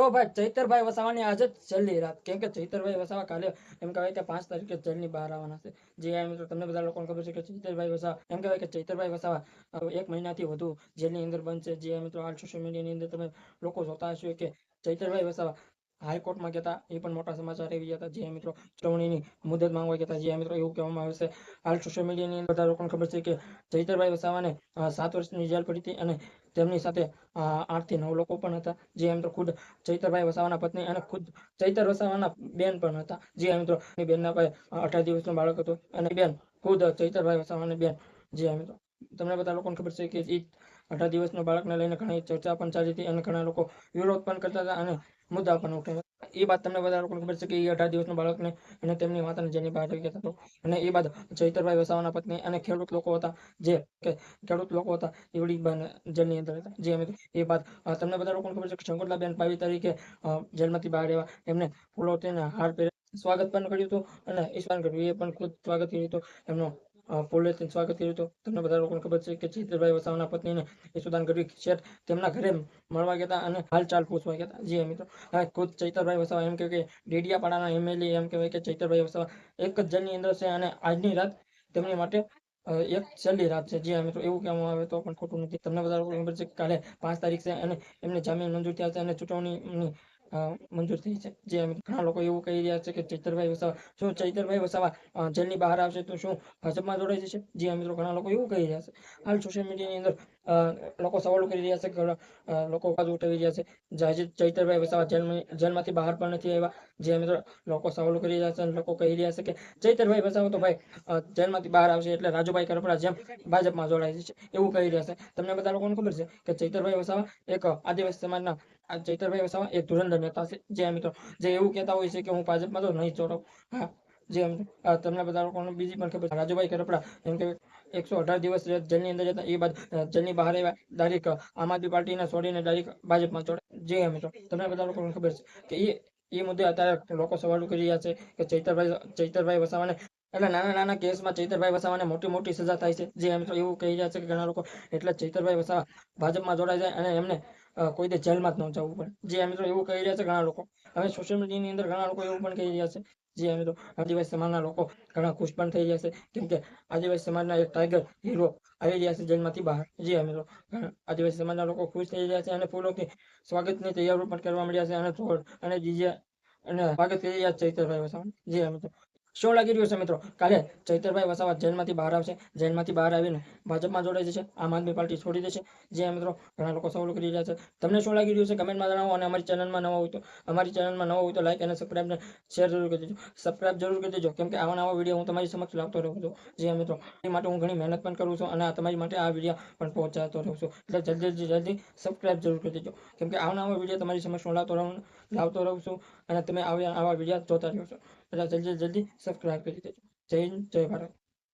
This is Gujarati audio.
તો ભાઈ ચૈતરભાઈ વસાવાની આજે જ છેલ્લી રાત, કેમ કે ચૈતરભાઈ વસાવા કાલે એમ કહેવાય કે 5 તારીખે જેલની બહાર આવવાના છે. જે મિત્રો તમને બધા લોકોને ખબર છે કે ચૈતરભાઈ વસાવા એમ કહેવાય કે ચૈતરભાઈ વસાવા 1 મહિનાથી વધુ જેલની અંદર બંધ છે. જે મિત્રો હાલ સોશિયલ મીડિયાની અંદર તમે લોકો જોતા હશો કે ચૈતરભાઈ વસાવા હાઈકોર્ટમાં ગયા હતા, એ પણ મોટા સમાચાર આવી ગયા હતા. જે મિત્રો ચૂંટણીની મુદત માંગવા ગયા હતા. જે મિત્રો એવું કહેવામાં આવે છે હાલ સોશિયલ મીડિયાની અંદર બધા લોકોને ખબર છે કે ચૈતરભાઈ વસાવાને 7 વર્ષની જેલ પડી હતી અને તેમની સાથે 8 થી 9 લોકો પણ હતા. જે મિત્રો ખુદ ચૈતરભાઈ વસાવાના પત્ની અને ખુદ ચૈતર વસાવાના બેન પણ હતા. જે મિત્રો એની બેનના પાસે 18 દિવસનું બાળક હતું અને બેન ખુદ ચૈતરભાઈ વસાવાની બેન. જે મિત્રો તમને બધા લોકોને ખબર છે કે એ 18 દિવસના બાળકને લઈને ઘણી ચર્ચા પણ ચાલી હતી અને ઘણા લોકો વિરોધ પણ કરતા હતા અને મુદ્દા પણ ઉઠાવ્યા. એ બાદ તમને બધા લોકોને ખબર છે કે એ 18 દિવસના બાળકને અને તેમની માતાને જેની બહાર આવી ગયા હતા. અને એ બાદ ચૈતરભાઈ વસાવાના પત્ની અને ખેડૂત લોકો હતા, જે કે ખેડૂત લોકો હતા એવડી જેલની અંદર હતા. જે મિત્રો એ બાદ તમને બધા લોકોને ખબર છે કે શંકરલાબેન પાવી તરીકે જેલમાંથી બહાર આવ્યા. એમને ફૂલો તેને હાર પહેરી સ્વાગત પણ કર્યું હતું અને ઈશાન ગઢવીએ પણ ખુદ સ્વાગત કર્યું હતું. એમનો ફૂલેથી સ્વાગત કર્યું હતું. તમને બધા લોકોને ખબર છે કે ચૈતરભાઈ વસાવાના પત્નીને ઈશુદાન ગઢવી શેઠ તેમના ઘરે મળવા ગયા હતા અને હાલચાલ પૂછવા ગયા હતા. જે મિત્રો ખુદ ચૈતરભાઈ વસાવા એમ કહેવાય કે ડેડિયાપાડાના એમએલએ એમ કહેવાય કે ચૈતરભાઈ વસાવા એક જ જેલની અંદર છે અને આજની રાત તેમની માટે એક છેલ્લી રાત છે. જે મિત્રો એવું કહેવામાં આવે તો પણ ખોટું નથી. તમને બધા લોકોને ખબર છે કે કાલે 5 તારીખ છે અને એમને જામીન મંજૂર થયા છે અને ચૂંટણીની મંજૂર થઈ છે. જે ઘણા લોકો એવું કહી રહ્યા છે કે ચૈતરભાઈ વસાવા શું ચૈતરભાઈ વસાવા જેલની બહાર આવશે તો શું ભાજપમાં જોડાઈ જશે. જે મિત્રો ઘણા લોકો એવું કહી રહ્યા છે. હાલ સોશિયલ મીડિયાની અંદર લોકો સવાલો કરી રહ્યા છે, લોકો અવાજ ઉઠાવી રહ્યા છે. ચૈતરભાઈ વસાવા જેલમાંથી બહાર પણ નથી આવ્યા. જે મિત્રો લોકો સવાલો કરી રહ્યા છે અને લોકો કહી રહ્યા છે કે ચૈતરભાઈ વસાવા તો ભાઈ જેલમાંથી બહાર આવશે એટલે રાજુભાઈ કરપડા જેમ ભાજપમાં જોડાઈ જશે એવું કહી રહ્યા છે. તમને બધા લોકોને ખબર છે કે ચૈતરભાઈ વસાવા એક આદિવાસી સમાજના ચૈતરભાઈ વસાવા એક ધુરંધર નેતા છે. જે મિત્રો જે એવું કહેતા હોય છે કે હું ભાજપમાં તો નહીં જોડાઉં. હા, જે તમને બધા લોકોને બીજી પણ ખબર, રાજુભાઈ કરપડા એમ કે 118 દિવસ જેલની અંદર જતા, એ બાદ જેલની બહાર આવ્યા, ડાયરેક્ટ આમ આદમી પાર્ટીને છોડીને ડાયરેક્ટ ભાજપમાં જોડાયા. જે મિત્રો તમને બધા લોકોને ખબર છે કે એ મુદ્દે અત્યારે લોકો સવાલો કરી રહ્યા છે કે ચૈતરભાઈ વસાવાને એટલે નાના નાના કેસમાં ચૈતરભાઈ વસાવાને મોટી મોટી સજા થાય છે. જે મિત્રો એવું કહી રહ્યા છે કે ઘણા લોકો એટલે ચૈતરભાઈ વસાવા ભાજપમાં જોડાઈ જાય અને એમને કોઈ દે જેલમાં જ ન જવું પડે. જે મિત્રો એવું કહી રહ્યા છે ઘણા લોકો. હવે સોશિયલ મીડિયાની અંદર ઘણા લોકો એવું પણ કહી રહ્યા છે. જે મિત્રો આદિવાસી સમાજના લોકો ઘણા ખુશ પણ થઈ રહ્યા છે, કેમ કે આદિવાસી સમાજના એક ટાઈગર હીરો આવી રહ્યા છે જેલમાંથી બહાર. જે મિત્રો આદિવાસી સમાજના લોકો ખુશ થઈ રહ્યા છે અને ફૂલોથી સ્વાગતની તૈયારીઓ પણ કરવા મળ્યા છે અને ઢોલ અને ડીજે અને સ્વાગત કરી રહ્યા છે ચૈતરભાઈ વસાવા. જે મિત્રો શું લાગી રહ્યું છે મિત્રો કાલે ચૈતરભાઈ વસાવા જેલમાંથી બહાર આવશે, જેલમાંથી બહાર આવીને ભાજપમાં જોડાઈ જશે, આમ આદમી પાર્ટી છોડી દેશે. જે મિત્રો ઘણા લોકો સવાલો કરી રહ્યા છે. તમને શું લાગી રહ્યું છે કમેન્ટમાં જણાવો અને અમારી ચેનલમાં નવા હોય તો લાઈક અને સબસ્ક્રાઈબ શેર જરૂર કરી દેજો. સબસ્ક્રાઈબ જરૂર કરી દેજો, કેમ કે આવા નવા વિડીયો હું તમારી સમક્ષ લાવતો રહું છું. જે મિત્રો એ માટે હું ઘણી મહેનત પણ કરું છું અને તમારી માટે આ વિડીયો પણ પહોંચાડતો રહું છું. એટલે જલ્દી સબસ્ક્રાઈબ જરૂર કરી દેજો, કેમ કે આવા નવા વિડીયો તમારી સમક્ષ હું લાવતો રહું છું અને તમે આવા વિડીયો જોતા રહો છો. એટલે જલ્દી સબસ્ક્રાઈબ કરી દેજો. જય હિન્દ, જય ભારત.